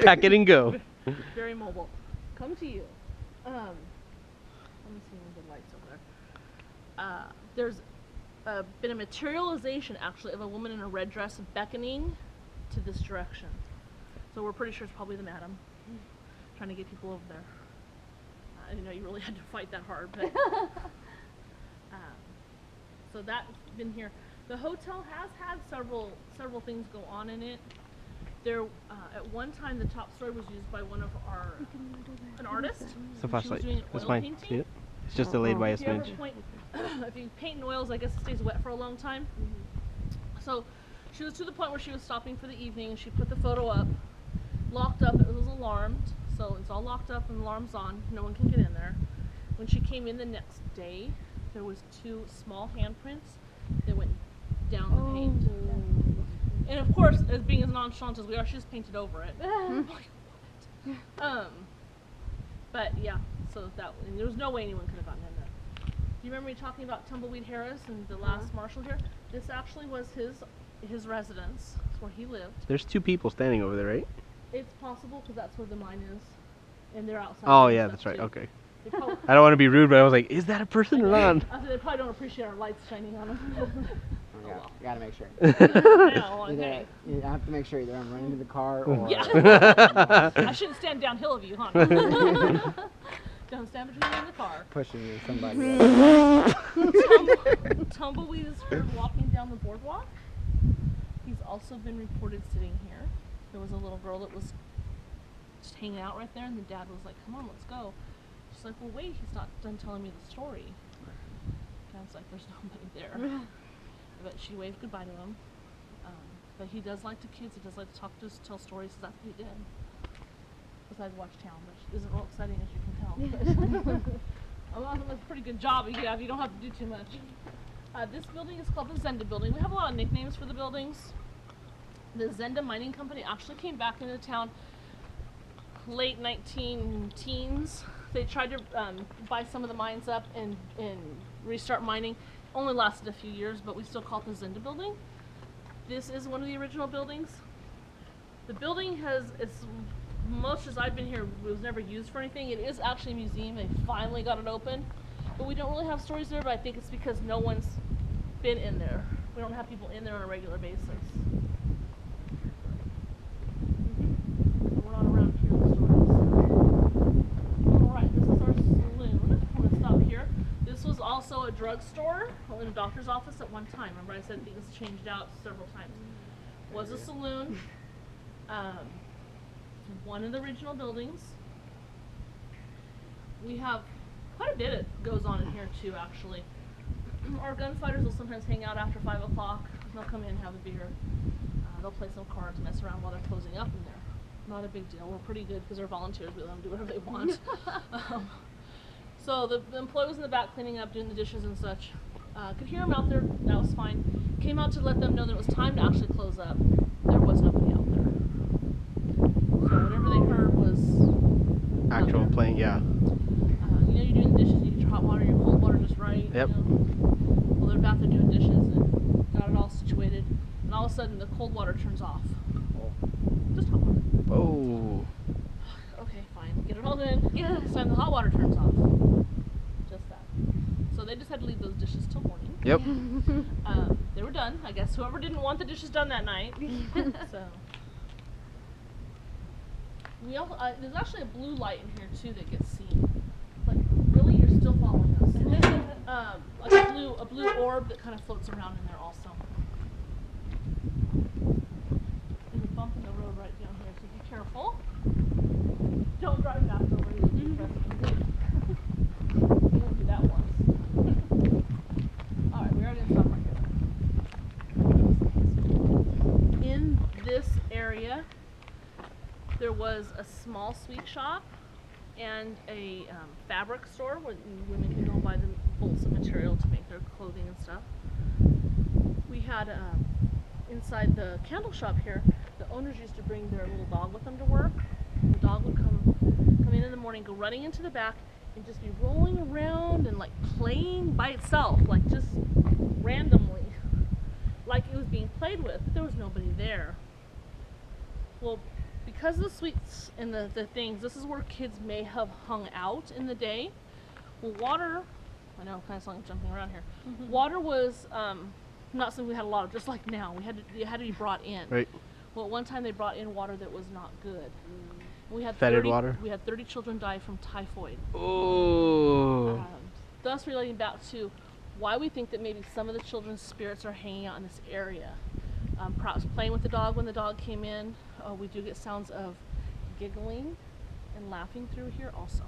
Pack it and go. Very mobile. Come to you. Let me see the lights over there. There's been a materialization, actually, of a woman in a red dress beckoning to this direction. So we're pretty sure it's probably the madam trying to get people over there. I didn't know you really had to fight that hard, but so that's been here. The hotel has had several things go on in it. There, at one time, the top story was used by one of an artist. It's a flashlight. She was doing That's oil mine. painting. See it? It's just delayed by a If you ever smidge. if you paint in oils, I guess it stays wet for a long time. So she was to the point where she was stopping for the evening, and she put the photo up, locked up. It was alarmed, so it's all locked up and alarms on. No one can get in there. When she came in the next day, there was 2 small handprints that went down the paint. And of course, as being as nonchalant as we are, she just painted over it. But yeah, so and there was no way anyone could have gotten in there. Do you remember me talking about Tumbleweed Harris and the last marshal here? This actually was his residence. That's where he lived. There's 2 people standing over there, right? It's possible because that's where the mine is, and they're outside. Oh yeah, that's right. Too. Okay. Probably, I don't want to be rude, but I was like, is that a person or not? I said they probably don't appreciate our lights shining on them. Yeah, you gotta make sure. Okay. You have to make sure either I'm running to the car or... Yeah. I shouldn't stand downhill of you, huh? Don't stand between me and the car. Pushing you somebody else. Tumbleweed is heard walking down the boardwalk. He's also been reported sitting here. There was a little girl that was just hanging out right there, and the dad was like, come on, let's go. She's like, well, wait, he's not done telling me the story. Dad's like, there's nobody there. But she waved goodbye to him. But he does like the kids. He does like to tell stories. So that's what he did. Besides watch town, which isn't real exciting as you can tell. That's a pretty good job you have. You don't have to do too much. This building is called the Zenda Building. We have a lot of nicknames for the buildings. The Zenda Mining Company actually came back into town late 19-teens. They tried to buy some of the mines up and restart mining. Only lasted a few years, but we still call it the Zenda Building. This is one of the original buildings. The building it's much as I've been here, it was never used for anything. It is actually a museum. They finally got it open, but we don't really have stories there. But I think it's because no one's been in there. We don't have people in there on a regular basis. We're not around here with stories. All right, this is our saloon. I'm gonna stop here. This was also a drugstore and a doctor's office at one time. Remember I said things changed out several times. Was a saloon. One of the original buildings. We have quite a bit that goes on in here too, actually. Our gunfighters will sometimes hang out after 5 o'clock. They'll come in and have a beer. They'll play some cards, mess around while they're closing up in there. Not a big deal. We're pretty good because they're volunteers. We let them do whatever they want. So the employee was in the back cleaning up, doing the dishes and such. Could hear them out there. That was fine. Came out to let them know that it was time to actually close up. There was nobody out there. So whatever they heard was Actual playing, yeah. you know, you're doing the dishes. You get your hot water, your cold water just right. Yep. You know? Well, they're back there doing dishes and got it all situated. And all of a sudden, the cold water turns off. Just hot water. Oh. Okay, fine. Get it all in. Yeah. This time the hot water turns off. Just that. So they just had to leave those dishes till morning. Yep. They were done. I guess whoever didn't want the dishes done that night. So we also there's actually a blue light in here too that gets seen. Like, really, you're still following us? Like a blue orb that kind of floats around in there also. There's a bump in the road right down here, so be careful. Don't drive fast over here. You won't do that once. Alright, we are going to stop right here. In this area, there was a small sweet shop and a fabric store where women can go buy the bolts of material to make their clothing and stuff. We had inside the candle shop here, the owners used to bring their little dog with them to work. The dog would come in the morning, go running into the back, and just be rolling around and like playing by itself, like just randomly, like it was being played with, but there was nobody there. Well, because of the sweets and the things, this is where kids may have hung out in the day. Well, water, I know, kind of like jumping around here. Water was not something we had a lot of, just like now. It had to be brought in. Right. Well, at one time they brought in water that was not good. We had Fetid 30, water? We had 30 children die from typhoid. Oh. Thus relating back to why we think that maybe some of the children's spirits are hanging out in this area. Perhaps playing with the dog when the dog came in. We do get sounds of giggling and laughing through here also.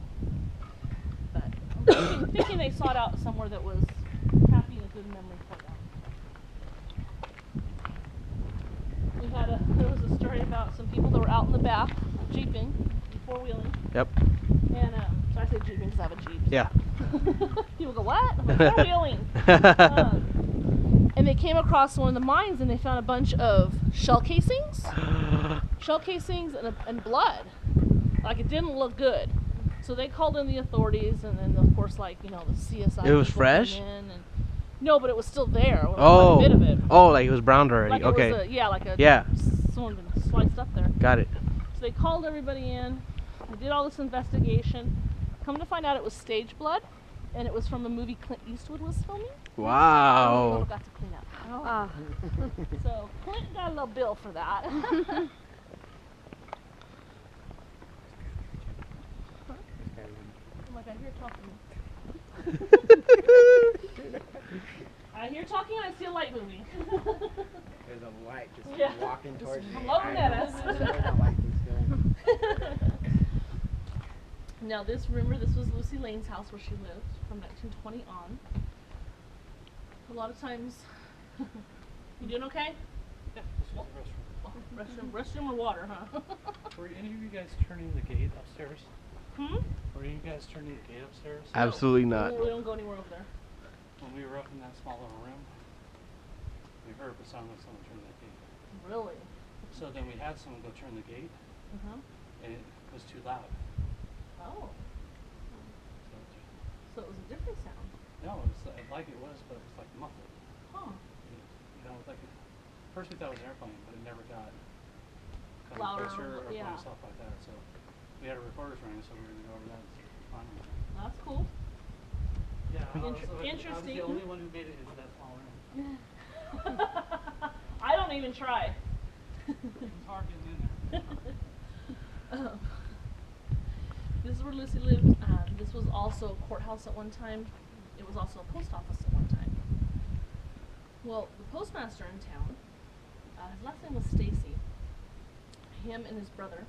But I'm thinking they sought out somewhere that was happy and a good memory for them. There was a story about some people that were out in the back, jeeping, four-wheeling. Yep. And, so I say jeeping because I have a Jeep. Yeah. People go, what? I'm like, four-wheeling. And they came across one of the mines and they found a bunch of shell casings. Shell casings and blood. Like, it didn't look good. So they called in the authorities and then, of course, like, you know, the CSI. It was people fresh? came in and, no, but it was still there. Oh. Quite a bit of it. Oh, like it was browned already. Like Okay. It was Yeah. someone had been sliced up there. Got it. So they called everybody in. They did all this investigation. Come to find out it was stage blood, and it was from a movie Clint Eastwood was filming. Wow. Got to clean up. So Clint got a little bill for that. I'm like, I hear talking. I hear talking and I see a light moving. There's a light just Yeah. walking towards me. floating at us. I don't like these guys. Now remember this was Lucy Lane's house where she lived from 1920 on. A lot of times, you doing okay? Yeah, this was the restroom. Restroom or water, huh? Were any of you guys turning the gate upstairs? Were you guys turning the gate upstairs? Absolutely not. We don't go anywhere over there. When we were up in that small little room, we heard the sound of someone turning the gate. Really? So then we had someone go turn the gate, and it was too loud. Oh. So So it was a different sound. no, it was like it was, but it was like muffled. Huh. You know, like first we thought it was an airplane, but it never got coming Louder, closer or yeah. going stuff like that. So we had a recorder's running, so we were gonna go over that and see if we could find one. That's cool. Yeah, I was Interesting. the only one who made it into that small room. I don't even try. It's hard getting in there. This is where Lucy lived. This was also a courthouse at one time. It was also a post office at one time. Well, the postmaster in town, his last name was Stacy. Him and his brother,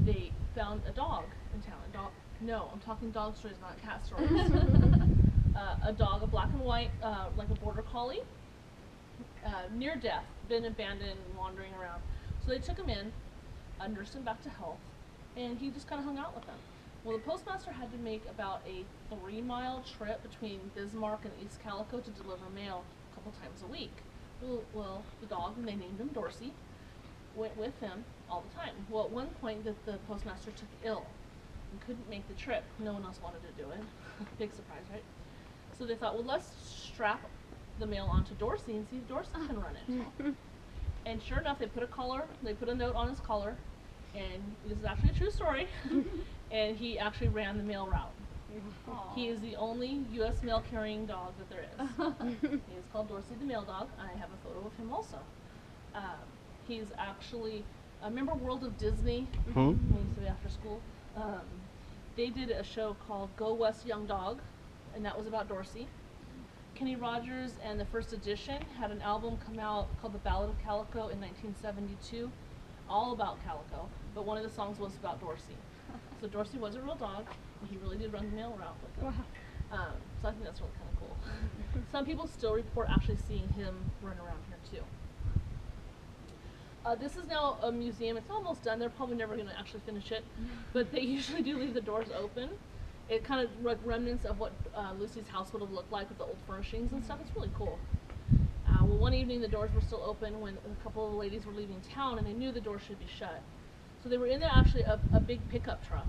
they found a dog in town. No, I'm talking dog stories, not cat stories. A dog, a black and white, like a border collie, near death, been abandoned, wandering around. So they took him in, nursed him back to health, and he just kind of hung out with them. Well, the postmaster had to make about a 3-mile trip between Bismarck and East Calico to deliver mail a couple times a week. Well, the dog, and they named him Dorsey, went with him all the time. Well, at one point, the postmaster took ill and couldn't make the trip. No one else wanted to do it. Big surprise, right? So they thought, well, let's strap the mail onto Dorsey and see if Dorsey can run it. And sure enough, they put a note on his collar, and this is actually a true story, and he actually ran the mail route. Aww. He is the only U.S. mail carrying dog that there is. He is called Dorsey the mail dog. I have a photo of him also. He's actually, remember World of Disney? When we used to be after school. They did a show called Go West Young Dog, and that was about Dorsey. Kenny Rogers and the First Edition had an album come out called The Ballad of Calico in 1972, all about Calico, but one of the songs was about Dorsey. So Dorsey was a real dog, and he really did run the mail route with them. Wow. So I think that's really kind of cool. Some people still report actually seeing him run around here too. This is now a museum. It's almost done. They're probably never going to actually finish it, but they usually do leave the doors open. It kind of like remnants of what Lucy's house would have looked like with the old furnishings and stuff. It's really cool. Well, one evening the doors were still open when a couple of ladies were leaving town, and they knew the door should be shut. So they were in there, actually a big pickup truck,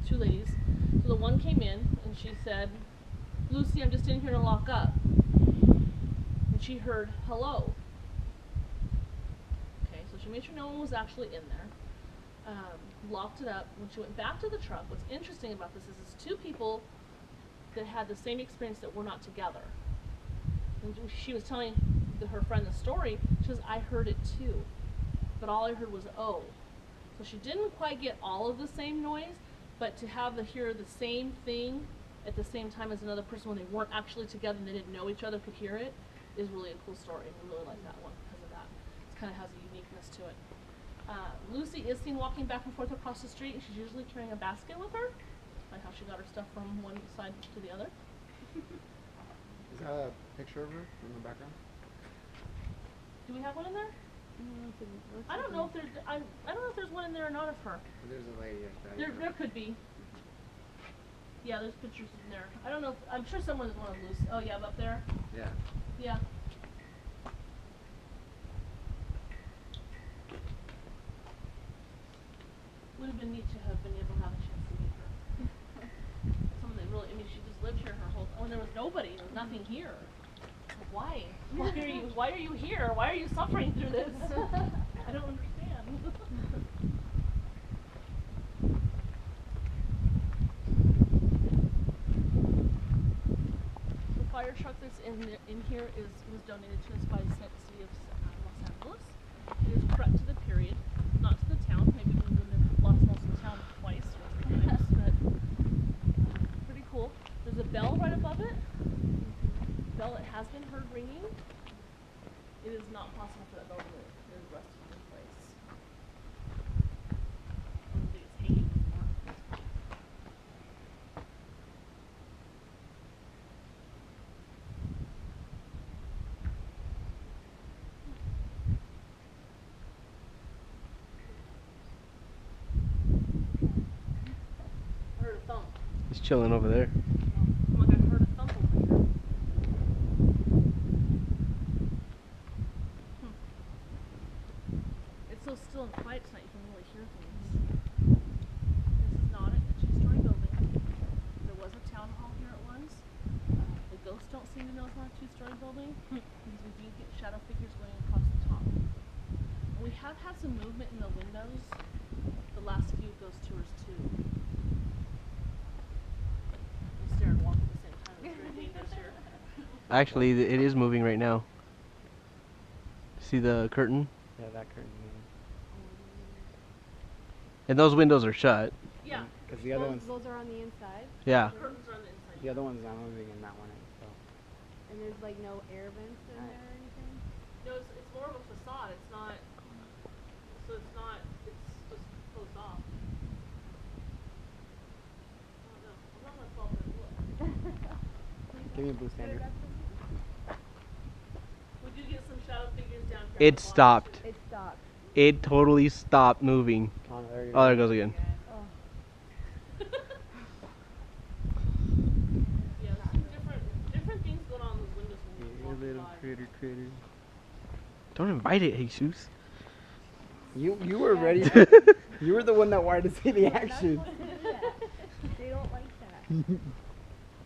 2 ladies. So the one came in and she said, "Lucy, I'm just in here to lock up." And she heard, "Hello." Okay, so she made sure no one was actually in there. locked it up. When she went back to the truck, what's interesting about this is it's two people that had the same experience that were not together. And she was telling her friend the story. She says, I heard it too, but all I heard was oh. So she didn't quite get all of the same noise, but to hear the same thing at the same time as another person when they weren't actually together and they didn't know each other could hear it is really a cool story. I really like that one because of that. It kind of has a uniqueness to it. Lucy is seen walking back and forth across the street, and she's usually carrying a basket with her, like how she got her stuff from one side to the other. Is that a picture of her in the background? Do we have one in there? I don't know if there's I don't know if there's one in there or not of her. There's a lady like that. There could be. Yeah, there's pictures in there. I don't know. I'm sure someone's one of Lucy. Oh yeah, up there. Yeah. Yeah. Would have been neat to have been able to have a chance to meet her. Someone that really, I mean, she just lived here her whole. Oh, and there was nobody. There was nothing here. Why? Why are you here? Why are you suffering through this? I don't understand. The fire truck that's in here was donated to us by the city of Los Angeles. It is correct to the period, not to the town. Maybe we wouldn't have lost most of the town twice or times, but pretty cool. There's a bell right above it. Bell that has been heard ringing. It is not possible for that bell to move. It is resting in place. I don't think it's hanging anymore. I heard a thump. He's chilling over there. I'm like, I heard a thump over here. It's so still and quiet tonight, you can really hear things. This is not a two-story building. There was a town hall here at once. The ghosts don't seem to know it's not a two-story building because we do get shadow figures going across the top. And we have had some movement in the windows the last few ghost tours too. We stare and walk at the same time. It's very dangerous here. Actually, it is moving right now. See the curtain? Yeah, that curtain. And those windows are shut. Yeah. Because the other ones, Those are on the inside, Yeah. Curtains are on the inside. the other one's not moving in that one. So. and there's like no air vents in there or anything. No, it's more of a facade. It's not. So it's not. It's just closed off. I don't know. I'm not gonna fall for the look. Give me a blue standard. We do get some shadow figures down here. It stopped. It stopped. It totally stopped moving. Oh, there you Oh, there it goes again. Oh. Yeah, there's some different things going on in those windows when we You walk little by. critter. Don't invite it, Jesus. You were ready. You were the one that wanted to see the action. They don't like that.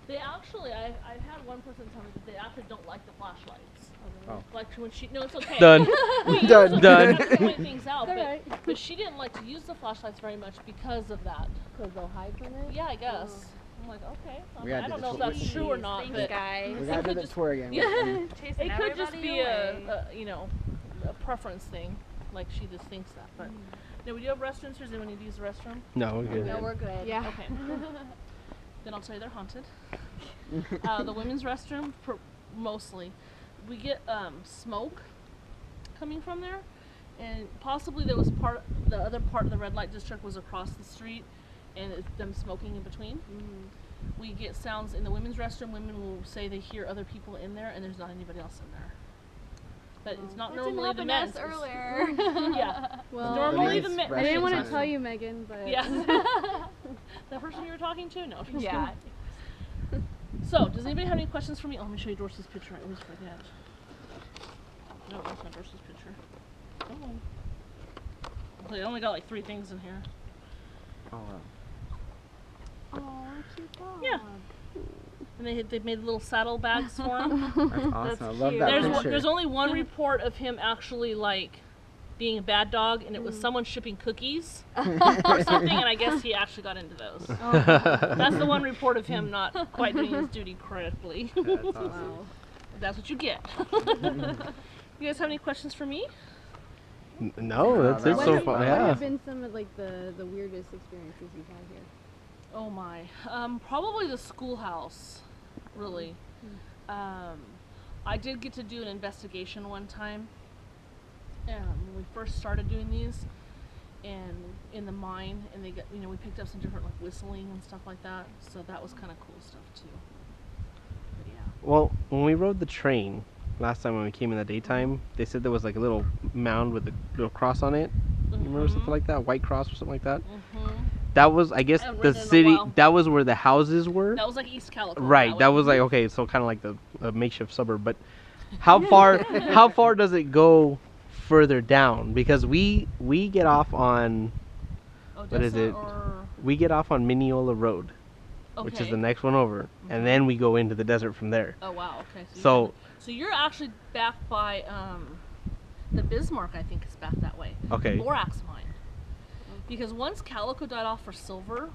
They actually, I've had one person tell me that they actually don't like the flashlights. Oh. Like when she, no, it's okay. Done. We use Done. them Done. to point things out, It's but, alright. but she didn't like to use the flashlights very much because of that. Because they'll hide from it? Yeah, I guess. I'm like, okay. We gotta I do don't the know if tour. that's true or not, Thanks, but guys. We gotta do could the just- tour again. yeah. Chasing It could just everybody be away. a you know, a preference thing. Like she just thinks that. But now we do have restrooms. Does anyone need to use the restroom? No, we're good. No, we're good. Yeah. Okay. Then I'll tell you they're haunted. The women's restroom, mostly. We get smoke coming from there, and possibly there was the other part of the red light district was across the street, and it's them smoking in between. We get sounds in the women's restroom. Women will say they hear other people in there, and there's not anybody else in there. But it's not That didn't normally the happen to men's. us earlier. Yeah. Well, Normally the the men's men. I didn't want Restroom's to not tell in. you, Megan, but Yeah. The person you were talking to? No. just Yeah. kidding. So, does anybody have any questions for me? Oh, let me show you Dorsey's picture. I always forget. No, that's not Dorsey's picture. Come on. They only got like 3 things in here. Oh, wow. oh, cute dog. Yeah. And they've made little saddle bags for him. That's awesome. I love cute. that there's picture. there's only one report of him actually like being a bad dog, and it was someone shipping cookies or something, and I guess he actually got into those. That's the one report of him not quite doing his duty correctly. That's awesome. Wow. That's what you get. You guys have any questions for me? No, that's it What so have- far. What Yeah. have been some of like the weirdest experiences you've had here? Oh my. Probably the schoolhouse, really. I did get to do an investigation one time when we first started doing these, and in the mine, and they got, we picked up some different like whistling and stuff like that, so that was kind of cool stuff too. But yeah. Well, when we rode the train last time when we came in the daytime, they said there was like a little mound with a little cross on it. You remember something like that? White cross or something like that? That was, I guess, I haven't the ridden in a city. while. That was where the houses were. That was like East Calico. Right. That way. was like, okay, so kind of like a makeshift suburb. But how far does it go further down? Because we get off on what is Odessa it? Or... We get off on Mineola Road, which is Okay. the next one over, and then we go into the desert from there. Oh wow. Okay. So So you're actually back by the Bismarck, I think, is back that way. Okay. Borax mine. Because once Calico died off for silver,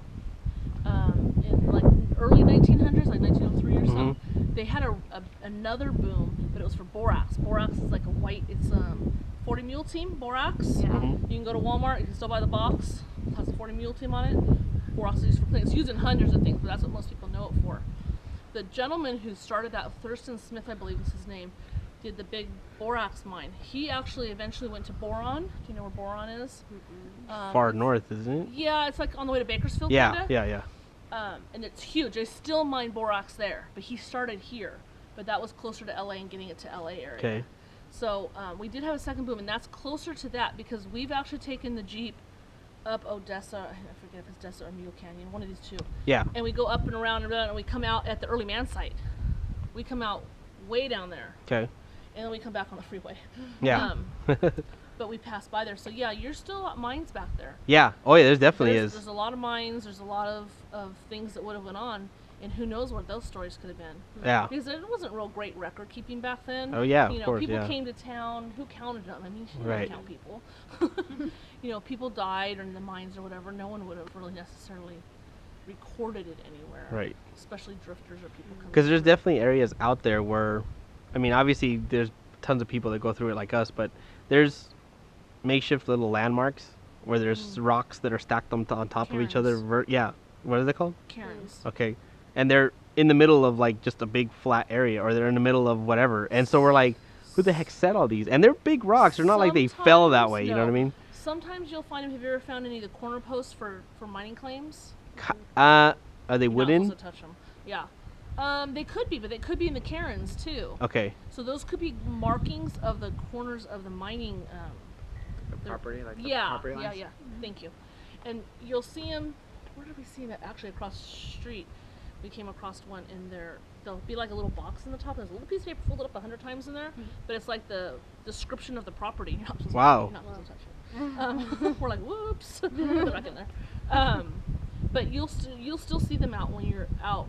in like early 1900s, like 1903 or so, they had another boom, but it was for borax. Borax is like a white. It's 40 Mule Team borax. Yeah. You can go to Walmart. You can still buy the box. It has a 40 Mule Team on it. Borax is used for cleaning. It's used in hundreds of things, but that's what most people know it for. The gentleman who started that, Thurston Smith, I believe is his name, did the big borax mine. He actually eventually went to Boron. Do you know where Boron is? far north, isn't it? Yeah, it's like on the way to Bakersfield. Yeah, kinda. yeah. And it's huge. They still mine borax there, but he started here. But that was closer to LA and getting it to LA area. Okay. So we did have a second boom, and that's closer to that because we've actually taken the Jeep up Odessa. I forget if it's Odessa or Mule Canyon, one of these two. Yeah. And we go up and around, and we come out at the early man site. We come out way down there, Okay. and then we come back on the freeway. Yeah. But we pass by there. So yeah, you're still at mines back there. Yeah. Oh yeah, there's definitely There's is. a lot of mines. There's a lot of things that would have went on, and who knows what those stories could have been. Yeah. Because it wasn't real great record keeping back then. Oh, yeah, of You know, course, people yeah. came to town. Who counted them? I mean, you didn't Right. count people. People died or in the mines or whatever. No one would have really necessarily recorded it anywhere. Right. Especially drifters or people coming. Because there's through. definitely areas out there where, I mean, obviously there's tons of people that go through it like us, but there's makeshift little landmarks where there's rocks that are stacked on top of each other. Cairns. Yeah. What are they called? Cairns. Okay. And they're in the middle of like just a big flat area, or they're in the middle of whatever. And so we're like, who the heck set all these? And they're big rocks. They're not like they fell that Sometimes, way. You know what I no. mean? Sometimes you'll find them. Have you ever found any of the corner posts for mining claims? Are they You're not wooden? supposed to touch them. Yeah. They could be, but they could be in the cairns too. Okay. So those could be markings of the corners of the mining. The property, like the Yeah, property yeah, lines? yeah. Thank you. And you'll see them. Where did we see them? Actually, across the street, we came across one in there. There'll be like a little box in the top. There's a little piece of paper folded up 100 times in there, but it's like the description of the property. You're not supposed Wow. To, you're not supposed to touch it. We're like, whoops, put it back in there. But you'll still see them out when you're out.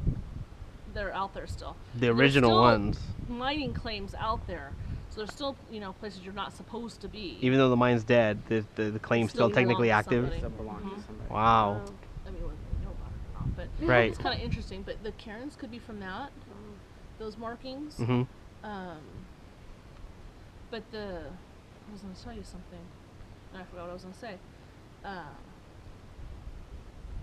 They're out there still. The There's original still ones. mining claims out there, so there's still places you're not supposed to be. Even though the mine's dead, the claim's still still technically belongs to active. somebody. Still belongs to somebody. Wow. I mean, whether they know about it or not, but Right. it's kind of interesting. But the cairns could be from that, those markings. Mhm. But I was going to tell you something. And I forgot what I was going to say.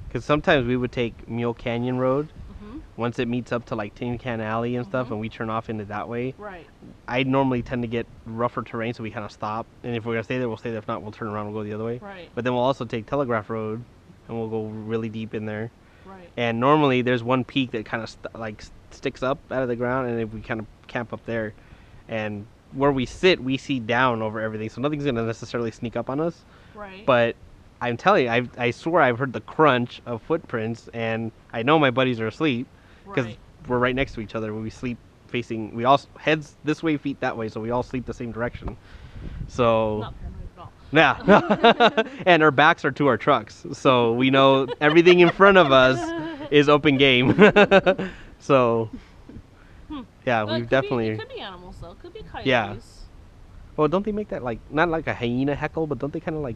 Because sometimes we would take Mule Canyon Road Mhm. once it meets up to like Tin Can Alley and stuff, and we turn off into that way. Right. I normally tend to get rougher terrain, so we kind of stop. And if we're gonna stay there, we'll stay there. If not, we'll turn around and go the other way. Right. But then we'll also take Telegraph Road, and we'll go really deep in there. Right. And normally there's one peak that kind of sticks up out of the ground, and if we kind of camp up there, and where we sit, we see down over everything, so nothing's gonna necessarily sneak up on us. Right. But I'm telling you, I swear I've heard the crunch of footprints, and I know my buddies are asleep because Right. we're right next to each other. When we sleep facing, we all heads this way, feet that way, so we all sleep the same direction. So Not paranoid at all. yeah, and our backs are to our trucks, so we know everything in front of us is open game. So yeah, Well, it we've could definitely It could be animals though. It could be coyotes. Yeah. Well, don't they make that like not like a hyena heckle, but don't they kind of like?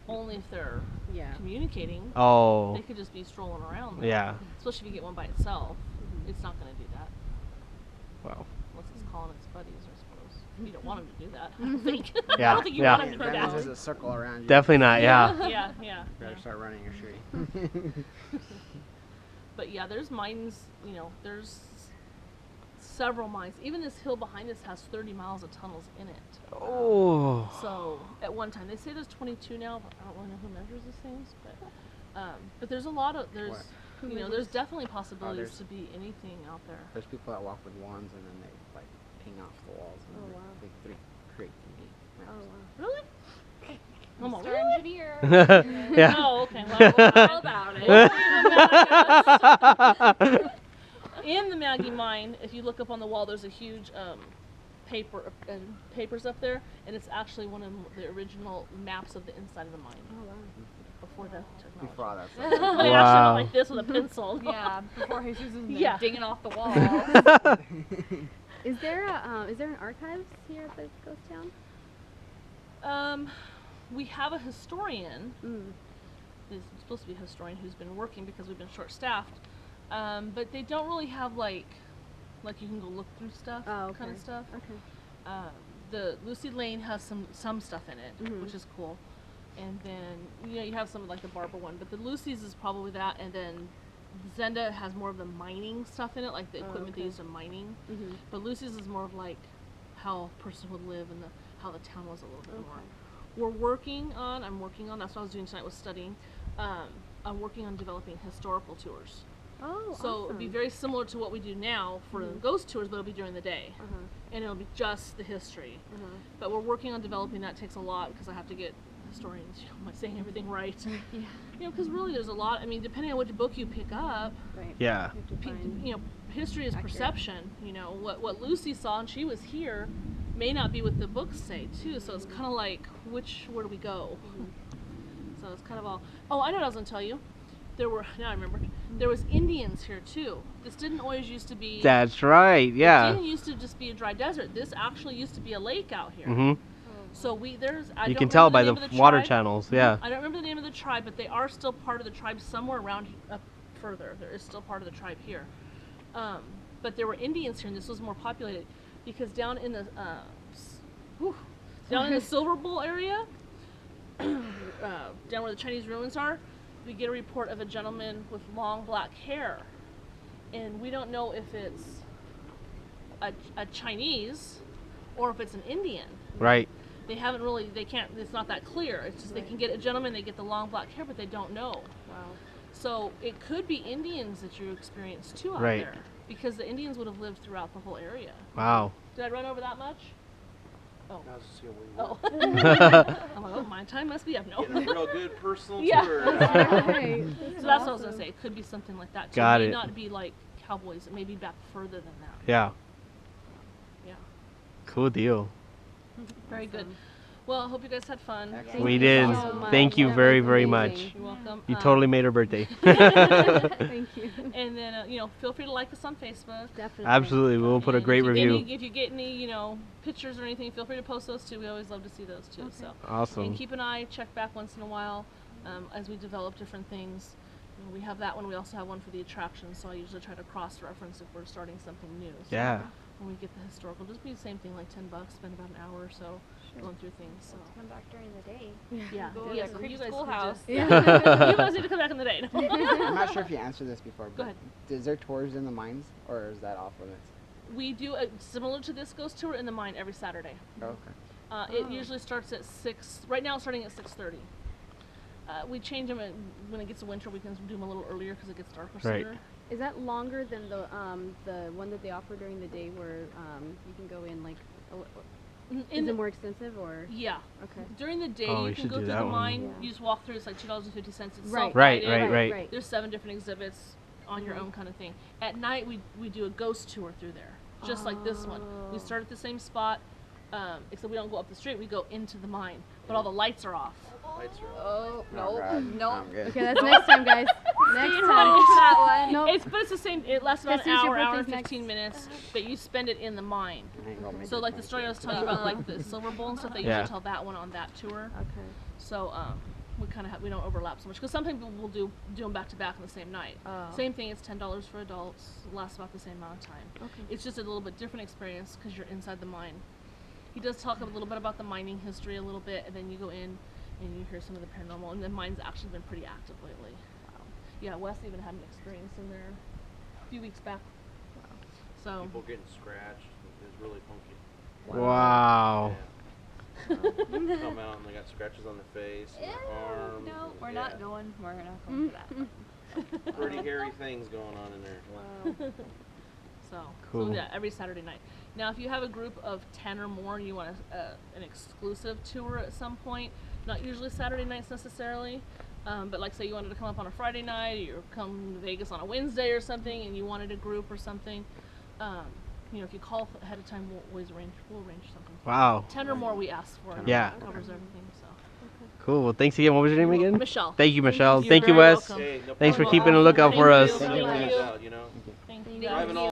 Only if they're Yeah. communicating. Oh. They could just be strolling around. Though. Yeah. Especially if you get one by itself. It's not going to do that. Wow. Unless it's calling its buddies, I suppose. You don't want them to do that, I don't think. Yeah, I don't think you yeah. want them to go Then down. there's a circle around you. Definitely not. Yeah. Yeah. Better start running your tree. But yeah, there's mines, there's several mines. Even this hill behind us has 30 miles of tunnels in it. Oh. So at one time, they say there's 22 now, but I don't really know who measures these things. But there's a lot of, there's definitely possibilities there's- to be anything out there. There's people that walk with wands and then they like ping off the walls and Oh, wow. they create 3D Oh maps. wow. Really? I'm all, Star really? engineer. Yeah. Oh, okay. Well, all about it. In the Maggie mine, if you look up on the wall, there's a huge papers up there, and it's actually one of the original maps of the inside of the mine Oh wow. before the technology. Before all that I stuff. actually Wow. went like this with a pencil. Yeah, before Jesus was Yeah. digging off the wall. Is there an archives here at the ghost town? We have a historian. Mm. He's supposed to be a historian who's been working because we've been short-staffed. But they don't really have like you can go look through stuff Oh, okay. kind of stuff. Okay. The Lucy Lane has some stuff in it, Mhm. which is cool. And then you have some like the Barbara one, but the Lucy's is probably that. And then Zenda has more of the mining stuff in it, like the Oh, equipment they okay. use in mining. Mhm. But Lucy's is more of like how a person would live and how the town was a little bit more. I'm working on, that's what I was doing tonight, was studying. I'm working on developing historical tours. Oh, So it'll be awesome. very similar to what we do now for the ghost tours, but it'll be during the day. Uh-huh. And it'll be just the history. Uh-huh. But we're working on developing that. It takes a lot because I have to get historians, am I saying everything right? Yeah. Because really there's a lot, depending on which book you pick up, Right. Yeah. You have to find- history is accurate. perception. What Lucy saw, and she was here, may not be what the books say too. So it's kind of like, where do we go? So it's kind of all. Oh, I know what I was gonna tell you. Now I remember. There was Indians here too. This didn't always used to be. That's right. It Yeah. didn't used to just be a dry desert. This actually used to be a lake out here. Mhm. So there's. I You don't can tell remember by the the name of the water tribe. channels. Yeah. I don't remember the name of the tribe, but they are still part of the tribe somewhere around up further. There is still part of the tribe here. But there were Indians here, and this was more populated because down in the down in the Silver Bowl area, down where the Chinese ruins are, we get a report of a gentleman with long black hair, and we don't know if it's a Chinese or if it's an Indian. Right. They can't, it's not that clear. It's just they can get a gentleman, they get the long black hair, but they don't know. Wow. So it could be Indians that you experience too out Right. there. Because the Indians would have lived throughout the whole area. Wow. Did I run over that much? Oh. That was just where we Oh. were. I'm like, oh, my time must be up. No. Getting a real good personal Yeah. tour. Right. So that's what I was going to say. It could be something like that too. Got It it. may not be like cowboys. It may be back further than that. Yeah. Yeah. Cool deal. Very good. Well, I hope you guys had fun. Excellent. We you did. so much. Thank you That very, was very amazing. much. You're welcome. You totally made her birthday. Thank you. And then, feel free to like us on Facebook. Definitely. Absolutely. We'll put a And great if you get review. if you get any, pictures or anything, feel free to post those too. We always love to see those too. So. Awesome. And keep an eye, check back once in a while as we develop different things. We have that one. We also have one for the attractions, so I usually try to cross-reference if we're starting something new. So Yeah. when we get the historical, just be the same thing, like $10, spend about an hour or so going through things. So Come back during the day. yeah, Go to yeah. the So creepy you guys schoolhouse. could Yeah. just, you guys need to come back in the day. I'm not sure if you answered this before, but ahead. is there tours in the mines or is that off limits? We do similar to this ghost tour in the mine every Saturday. Oh, okay. It usually starts at 6. Right now, it's starting at 6:30. We change them when it gets to winter. We can do them a little earlier because it gets darker Right. sooner. Is that longer than the one that they offer during the day where you can go in like? Is it more expensive or? Yeah. Okay. During the day, Oh, you we can should go do through that the one. mine. Yeah. You just walk through. It's like $2.50. It's Right. self-guided. Right. There's 7 different exhibits on your own kind of thing. At night, we do a ghost tour through there, just like this one. We Oh. start at the same spot, except we don't go up the street. We go into the mine, but all the lights are off. Lights are on. Oh Oh, God. no. I'm good. Okay, that's next time, guys. Next Stay time. home. That one. Nope. But it's the same. It lasts about This an is your hour and birthday's 15 minutes, but you spend it in the mine. I ain't gonna make So it like the my story I was telling you about, like the Silver Bowl and stuff, they Yeah. usually tell that one on that tour. Okay. So we kind of we don't overlap so much because some people will do them back to back on the same night. Oh. Same thing. It's $10 for adults. Lasts about the same amount of time. Okay. It's just a little bit different experience because you're inside the mine. He does talk a little bit about the mining history a little bit, and then you go in and you hear some of the paranormal. And the mine's actually been pretty active lately. Yeah, Wes even had an experience in there a few weeks back. So People getting scratched is really funky. Wow. Yeah. Come out and they got scratches on their face, and their arms. No, and- we're yeah. not going. We're not going for that. Pretty hairy things going on in there. Wow. So Cool. yeah, every Saturday night. Now, if you have a group of 10 or more and you want an exclusive tour at some point, not usually Saturday nights necessarily, but like say you wanted to come up on a Friday night or you come to Vegas on a Wednesday or something and you wanted a group or something, you know, if you call ahead of time, we'll arrange something. Wow. 10 or more we ask for. And Yeah. that covers everything. So. Cool. Well, thanks again. What was your name again? Michelle. Thank you, Michelle. You're Thank you, very Wes. welcome. Hey, no Thanks for problem. keeping a lookout for us. Thank you. Out, you know? Thank Thank you. Driving all